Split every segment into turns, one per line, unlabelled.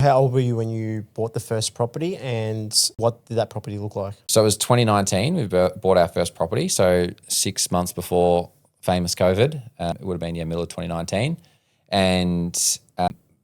How old were you when you bought the first property, and what did that property look like?
So it was 2019. We bought our first property. So 6 months before famous COVID. It would have been middle of 2019. And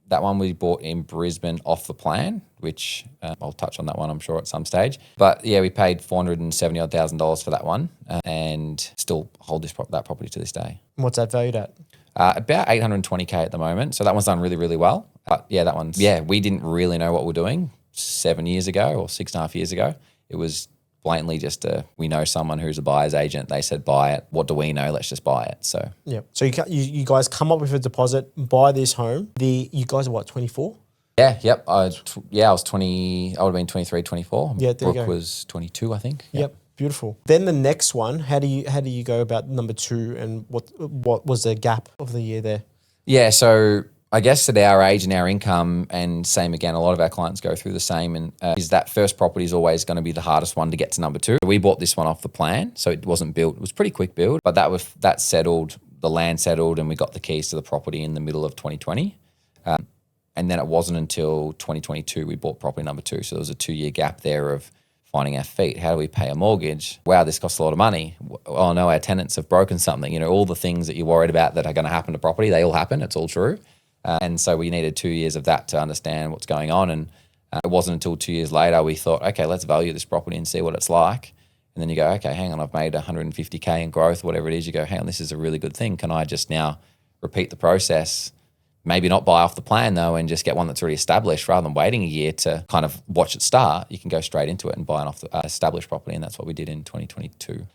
that one we bought in Brisbane off the plan, which I'll touch on that one, I'm sure, at some stage. But yeah, we paid $470,000 for that one and still hold that property to this day.
And what's that valued at?
About 820K at the moment. So that one's done really, really well. But yeah, we didn't really know what we're doing 7 years ago or 6.5 years ago. It was blatantly just we know someone who's a buyer's agent. They said, buy it. What do we know? Let's just buy it. So
yeah. So you guys come up with a deposit, buy this home. You guys are what, 24?
Yeah, yep. I was 20. I would have been 23, 24.
Yeah, there you
Brooke
go.
was 22, I think.
Yep. Beautiful. Then the next one, how do you go about number 2, and what was the gap of the year there?
Yeah, so I guess at our age and our income, and same again, a lot of our clients go through the same, and is that first property is always going to be the hardest one to get to number 2. We bought this one off the plan, so it wasn't built. It was pretty quick build, but that settled, the land settled, and we got the keys to the property in the middle of 2020. And then it wasn't until 2022 we bought property number 2. So there was a 2-year gap there of finding our feet. How do we pay a mortgage? Wow, this costs a lot of money. Oh no, our tenants have broken something. All the things that you're worried about that are going to happen to property, they all happen. It's all true. And so we needed 2 years of that to understand what's going on. And it wasn't until 2 years later we thought, okay, let's value this property and see what it's like. And then you go, okay, hang on, I've made 150K in growth, whatever it is. You go, hang on, this is a really good thing. Can I just now repeat the process? Maybe not buy off the plan though, and just get one that's already established rather than waiting a year to kind of watch it start. You can go straight into it and buy an established property, and that's what we did in 2022.